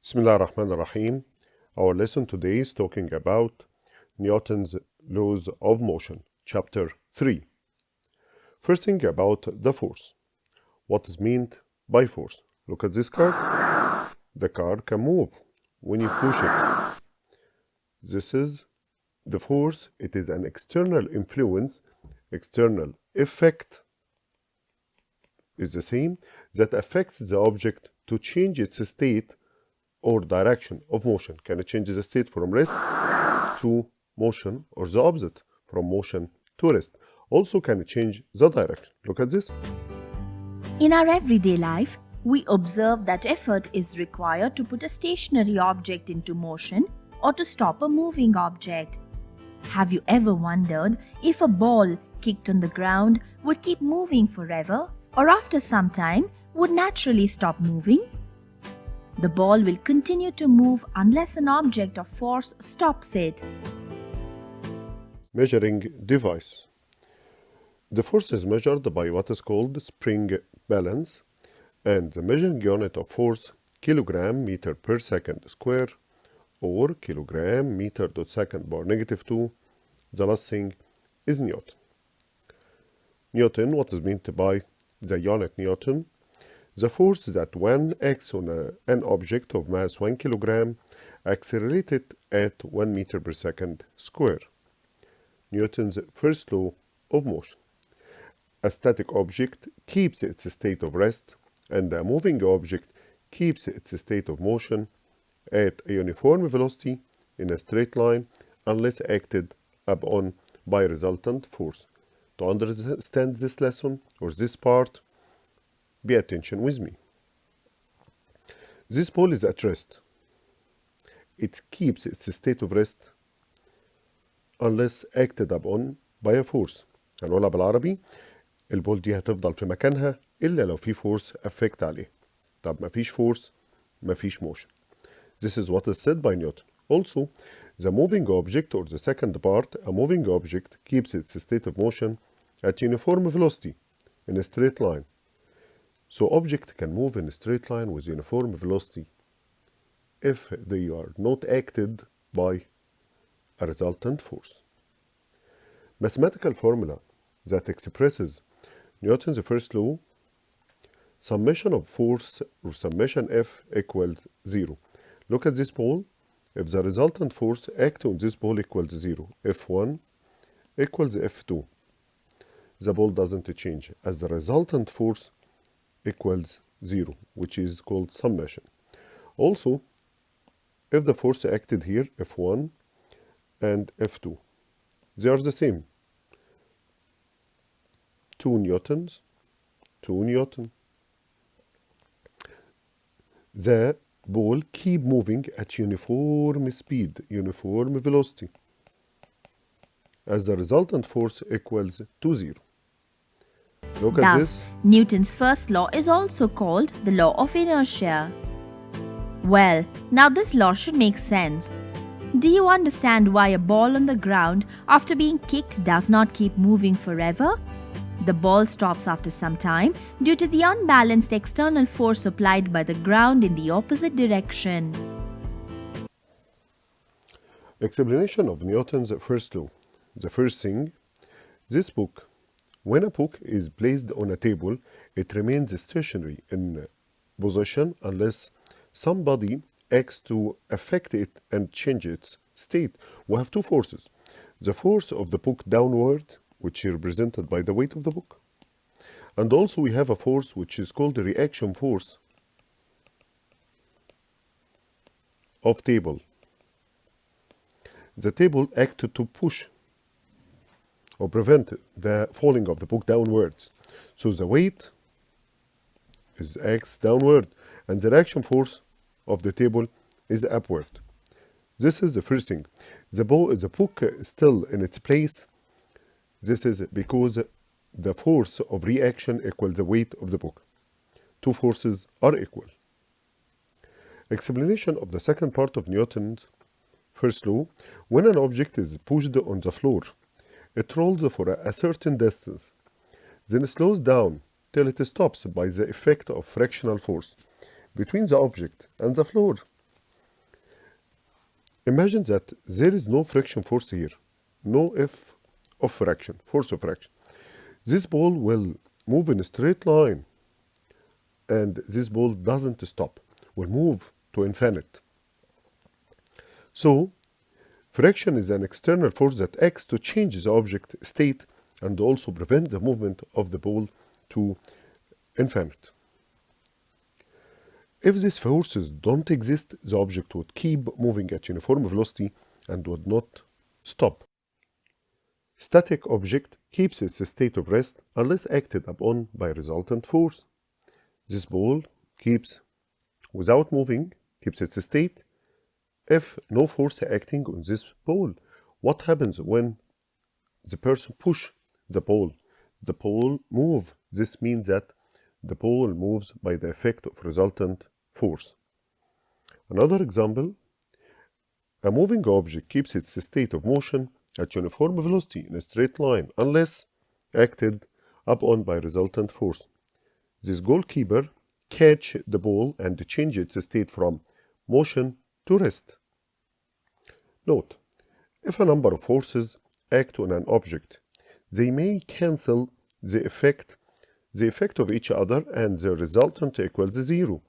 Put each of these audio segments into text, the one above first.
Bismillah ar-Rahman ar-Rahim. Our lesson today is talking about Newton's laws of motion, chapter 3. First thing about the force. What is meant by force? Look at this car. The car can move when you push it. This is the force. It is an external influence, external effect is the same that affects the object to change its state or direction of motion. Can it change the state from rest to motion, or the opposite, from motion to rest? Also, can it change the direction? Look at this. In our everyday life, we observe that effort is required to put a stationary object into motion or to stop a moving object. Have you ever wondered if a ball kicked on the ground would keep moving forever, or after some time would naturally stop moving? The ball will continue to move unless an object of force stops it. Measuring device. The force is measured by what is called spring balance, and the measuring unit of force kilogram meter per second square, or kilogram meter dot second bar negative 2. The last thing is Newton. Newton, what is meant by the unit Newton? The force that when acts on an object of mass 1 kilogram accelerated at 1 meter per second square. Newton's first law of motion. A static object keeps its state of rest, and a moving object keeps its state of motion at a uniform velocity in a straight line unless acted upon by resultant force. To understand this lesson or this part, pay attention with me. This ball is at rest. It keeps its state of rest unless acted upon by a force. هنقولها بالعربي، البول دي هتفضل في مكانها إلا لو في force affect عليه. طب مفيش force، مفيش motion. This is what is said by Newton. Also, the moving object, or the second part, a moving object keeps its state of motion at uniform velocity in a straight line. So object can move in a straight line with uniform velocity if they are not acted by a resultant force. Mathematical formula that expresses Newton's first law: summation of force, or summation F, equals 0. Look at this ball. If the resultant force act on this ball equals 0, F1 equals F2. The ball doesn't change as the resultant force equals 0, which is called summation. Also, if the force acted here, F1 and F2, they are the same. 2 newtons, 2 newton. The ball keep moving at uniform speed, uniform velocity, as the resultant force equals to 0. Look at Thus, this. Newton's first law is also called the Law of Inertia. Well, now this law should make sense. Do you understand why a ball on the ground after being kicked does not keep moving forever? The ball stops after some time due to the unbalanced external force applied by the ground in the opposite direction. Explanation of Newton's first law. The first thing, this book. When a book is placed on a table, it remains stationary in position unless somebody acts to affect it and change its state. We have two forces. The force of the book downward, which is represented by the weight of the book. And also we have a force which is called the reaction force of table. The table acted to push or prevent the falling of the book downwards. So the weight is acts downward, and the reaction force of the table is upward. This is the first thing. The book is still in its place. This is because the force of reaction equals the weight of the book. Two forces are equal. Explanation of the second part of Newton's first law. When an object is pushed on the floor, it rolls for a certain distance, then slows down till it stops by the effect of frictional force between the object and the floor. Imagine that there is no friction force here, no F of fraction, force of fraction. This ball will move in a straight line, and this ball doesn't stop, will move to infinite. So, friction is an external force that acts to change the object state and also prevent the movement of the ball to infinite. If these forces don't exist, the object would keep moving at uniform velocity and would not stop. Static object keeps its state of rest unless acted upon by resultant force. This ball keeps without moving, keeps its state. If no force acting on this ball, what happens when the person push the ball? The ball move. This means that the ball moves by the effect of resultant force. Another example, a moving object keeps its state of motion at uniform velocity in a straight line unless acted upon by resultant force. This goalkeeper catch the ball and change its state from motion to rest. Note, if a number of forces act on an object, they may cancel the effect of each other and the resultant equals 0.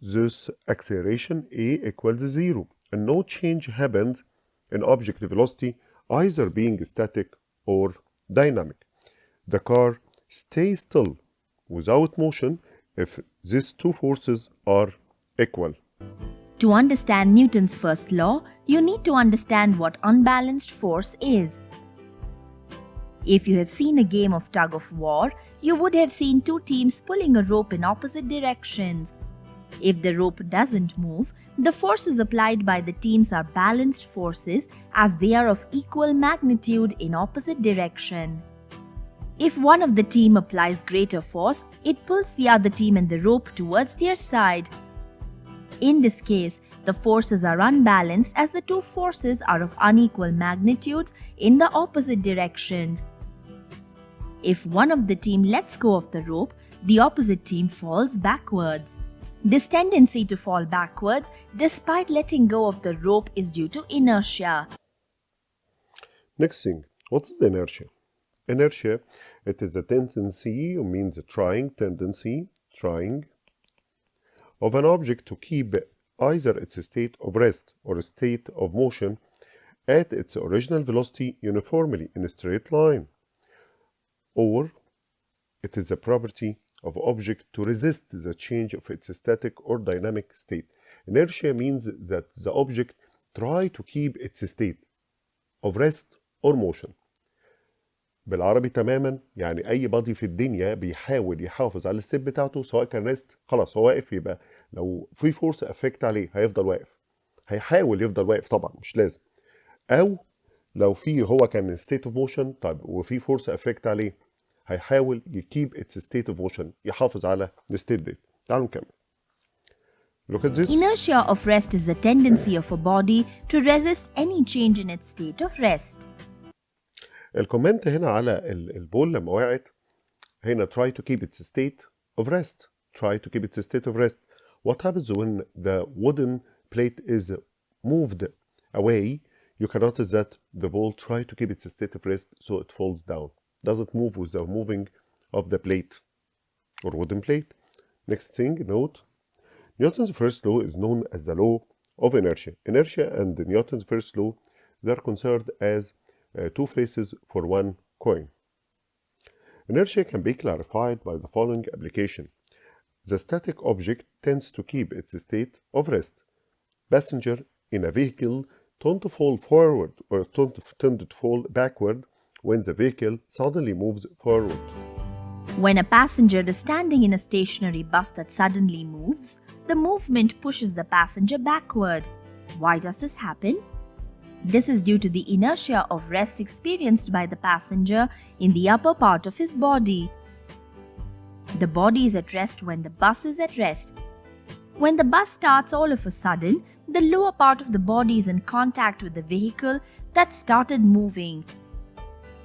Thus, acceleration A equals 0, and no change happens in object velocity, either being static or dynamic. The car stays still without motion if these two forces are equal. To understand Newton's first law, you need to understand what unbalanced force is. If you have seen a game of tug of war, you would have seen two teams pulling a rope in opposite directions. If the rope doesn't move, the forces applied by the teams are balanced forces as they are of equal magnitude in opposite direction. If one of the team applies greater force, it pulls the other team and the rope towards their side. In this case, the forces are unbalanced as the two forces are of unequal magnitudes in the opposite directions. If one of the team lets go of the rope, the opposite team falls backwards. This tendency to fall backwards despite letting go of the rope is due to inertia. Next thing, what is inertia? Inertia, it is a tendency, or means a tendency of an object to keep either its state of rest or a state of motion at its original velocity uniformly in a straight line. Or it is a property of object to resist the change of its static or dynamic state. Inertia means that the object tries to keep its state of rest or motion. بالعربي تماما يعني اي بادي في الدنيا بيحاول يحافظ على الستيب بتاعته سواء كان ريست خلاص هو واقف يبقى لو في فورس افكت عليه هيفضل واقف هيحاول يفضل واقف طبعا مش لازم او لو في هو كان ستيت اوف موشن طيب وفي فورس افكت عليه هيحاول يكيب اتس ستيت اوف موشن يحافظ على الستيت دي. تعالوا نكمل. Look at this. Inertia of rest is the tendency of a body to resist any change in its state of rest. الكومنت هنا على البول لما وقعت هنا try to keep its state of rest. Try to keep its state of rest. What happens when the wooden plate is moved away? You can notice that the ball tries to keep its state of rest so it falls down. Doesn't move with the moving of the plate or wooden plate. Next thing, note. Newton's first law is known as the law of inertia. Inertia and Newton's first law, they're considered as two faces for one coin. Inertia can be clarified by the following application. The static object tends to keep its state of rest. Passenger in a vehicle tend to fall forward or tend to fall backward when the vehicle suddenly moves forward. When a passenger is standing in a stationary bus that suddenly moves, the movement pushes the passenger backward. Why does this happen? This is due to the inertia of rest experienced by the passenger in the upper part of his body. The body is at rest when the bus is at rest. When the bus starts all of a sudden, the lower part of the body is in contact with the vehicle that started moving,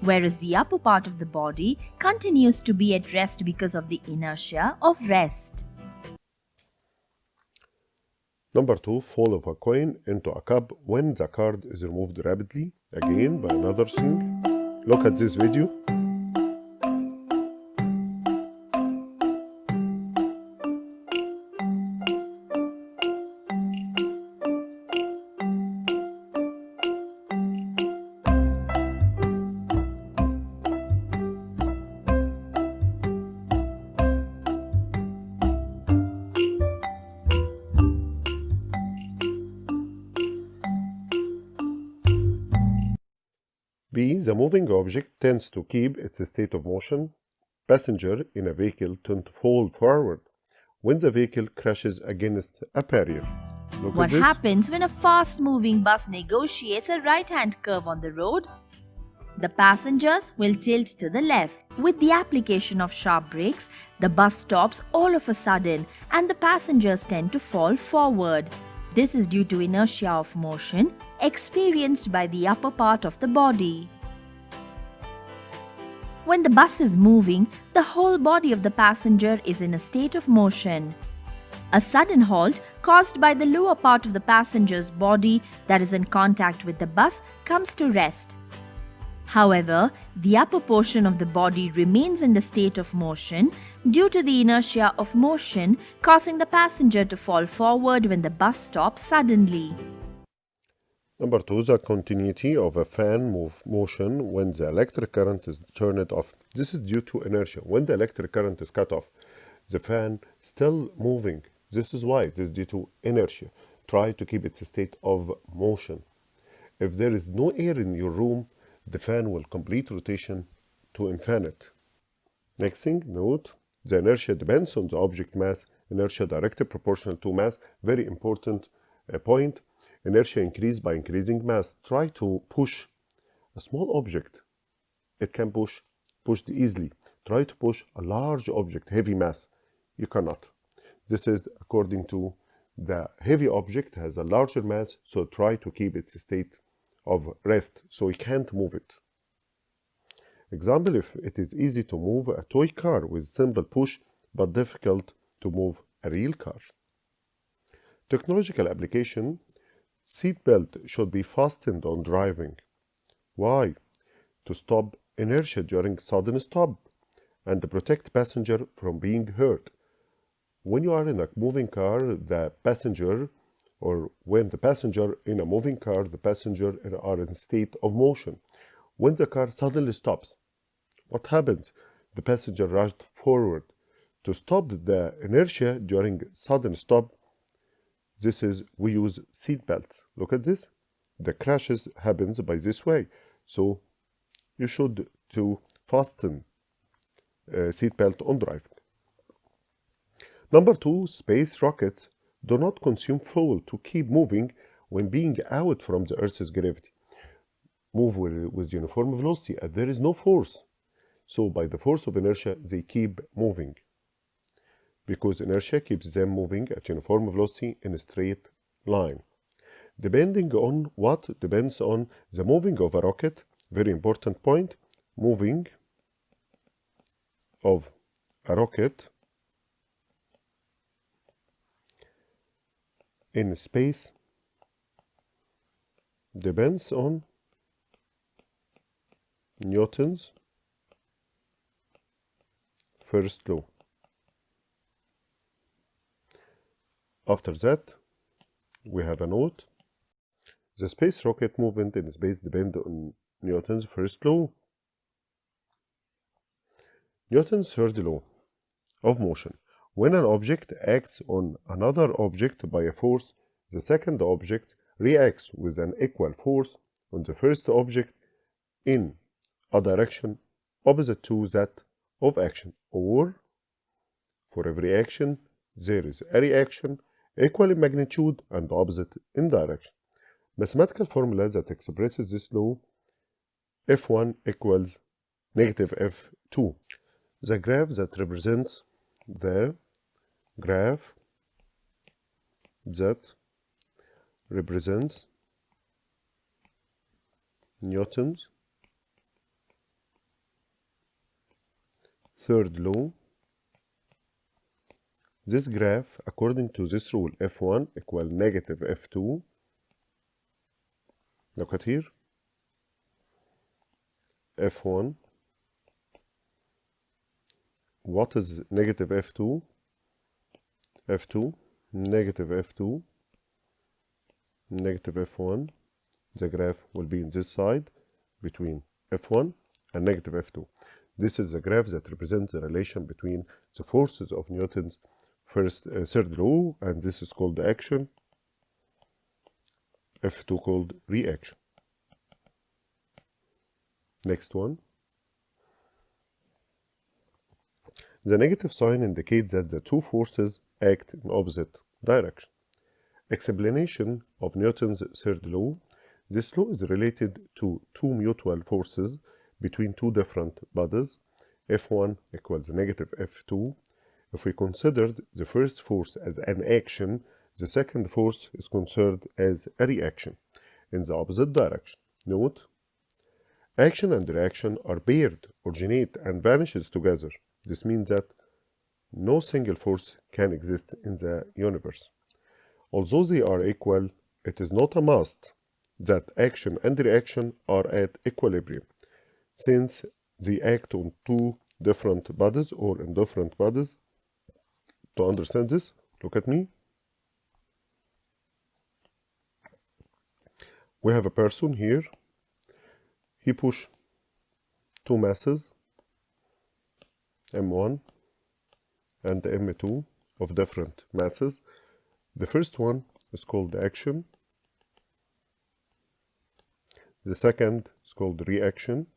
whereas the upper part of the body continues to be at rest because of the inertia of rest. Number 2, fall of a coin into a cup when the card is removed rapidly. Again, by another thing. Look at this video. B. The moving object tends to keep its state of motion. Passenger in a vehicle tend to fall forward when the vehicle crashes against a barrier. Look What at this. happens when a fast-moving bus negotiates a right-hand curve on the road? The passengers will tilt to the left. With the application of sharp brakes, the bus stops all of a sudden and the passengers tend to fall forward. This is due to inertia of motion experienced by the upper part of the body. When the bus is moving, the whole body of the passenger is in a state of motion. A sudden halt caused by the lower part of the passenger's body that is in contact with the bus comes to rest. However, the upper portion of the body remains in the state of motion due to the inertia of motion, causing the passenger to fall forward when the bus stops suddenly. Number 2, the continuity of a fan motion when the electric current is turned off. This is due to inertia. When the electric current is cut off, the fan still moving. This is why. This is due to inertia. Try to keep its state of motion. If there is no air in your room, the fan will complete rotation to infinite. Next thing, note, the inertia depends on the object mass. Inertia directly proportional to mass. Very important point. Inertia increase by increasing mass. Try to push a small object. It can pushed easily. Try to push a large object, heavy mass. You cannot. This is according to the heavy object has a larger mass, so try to keep its state of rest, so you can't move it. Example, if it is easy to move a toy car with simple push, but difficult to move a real car. Technological application, seat belt should be fastened on driving. Why? To stop inertia during sudden stop and to protect passenger from being hurt. When you are in a moving car, the passenger, or when the passenger in a moving car, the passenger are in state of motion. When the car suddenly stops, what happens? The passenger rushed forward. To stop the inertia during sudden stop, we use seat belts. Look at this. The crashes happens by this way. So you should to fasten seat belt on driving. Number 2, space rockets do not consume fuel to keep moving when being out from the Earth's gravity. Move with uniform velocity and there is no force. So by the force of inertia, they keep moving. Because inertia keeps them moving at uniform velocity in a straight line. Depending on what? Depends on the moving of a rocket. Very important point. Moving of a rocket in space depends on Newton's first law. After that, we have a note. The space rocket movement in space depends on Newton's first law. Newton's third law of motion. When an object acts on another object by a force, the second object reacts with an equal force on the first object in a direction opposite to that of action, or for every action there is a reaction equal in magnitude and opposite in direction. Mathematical formula that expresses this law: F1 equals negative F2. The graph that represents Newton's third law. This graph, according to this rule, F1 equal negative F2. Look at here. F1. What is negative F2? F2, negative F2, negative F1. The graph will be in this side between F1 and negative F2. This is the graph that represents the relation between the forces of Newton's third law, and this is called action, F2 called reaction. Next one. The negative sign indicates that the two forces act in opposite direction. Explanation of Newton's third law. This law is related to two mutual forces between two different bodies. F1 equals negative F2. If we considered the first force as an action, the second force is considered as a reaction in the opposite direction. Note, action and reaction are paired, originate, and vanishes together. This means that no single force can exist in the universe. Although they are equal, it is not a must that action and reaction are at equilibrium, since they act on two different bodies or in different bodies. To understand this, look at me. We have a person here. He pushed two masses, M1 and M2 of different masses. The first one is called action. The second is called reaction.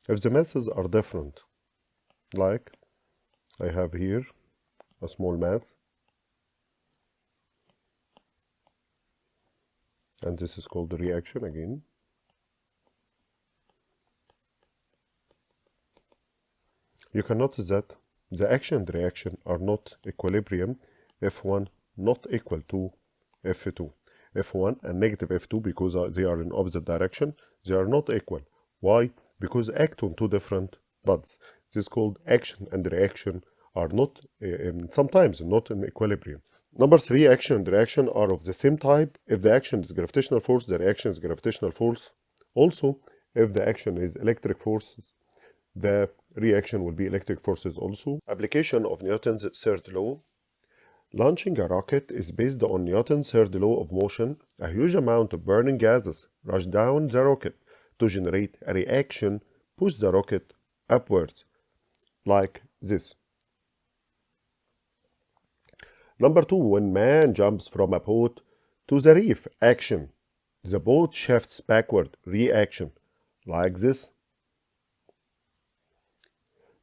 If the masses are different, like I have here a small mass, and this is called the reaction again. You can notice that the action and reaction are not equilibrium, F1 not equal to F2. F1 and negative F2, because they are in opposite direction, they are not equal. Why? Because they act on two different bodies. This is called action and reaction are not, sometimes not in equilibrium. Number 3, action and reaction are of the same type. If the action is gravitational force, the reaction is gravitational force. Also, if the action is electric forces, the reaction will be electric forces also. Application of Newton's third law. Launching a rocket is based on Newton's third law of motion. A huge amount of burning gases rush down the rocket to generate a reaction, push the rocket upwards, like this. Number 2, when man jumps from a boat to the reef, action. The boat shifts backward, reaction, like this.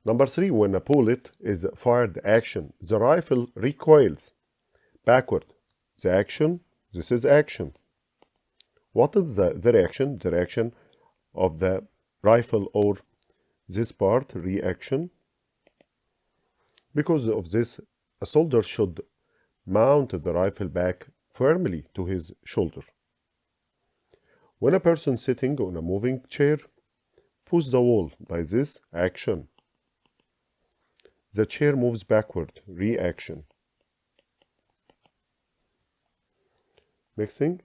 Number 3, when a bullet is fired, action. The rifle recoils backward. The action, this is action. What is the reaction? The reaction of the rifle or this part, reaction. Because of this, a soldier should mount the rifle back firmly to his shoulder. When a person sitting on a moving chair, push the wall by this action. The chair moves backward, reaction. Next thing,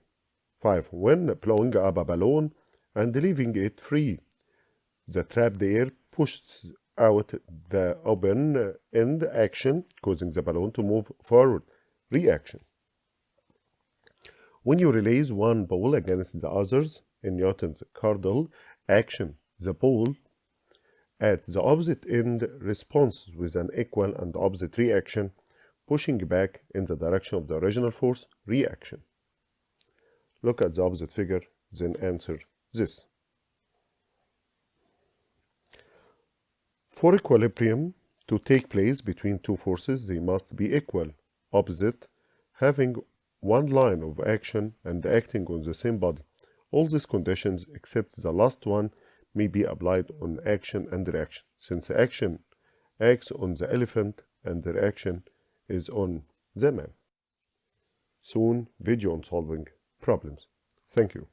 5. When blowing up a balloon and leaving it free, the trapped air pushes out the open end, action, causing the balloon to move forward, reaction. When you release one ball against the others in Newton's cradle, action. The ball at the opposite end responds with an equal and opposite reaction, pushing back in the direction of the original force, reaction. Look at the opposite figure, then answer this. For equilibrium to take place between two forces, they must be equal, opposite, having one line of action and acting on the same body. All these conditions, except the last one, may be applied on action and reaction, since action acts on the elephant and the reaction is on the man. Soon, video on solving problems. Thank you.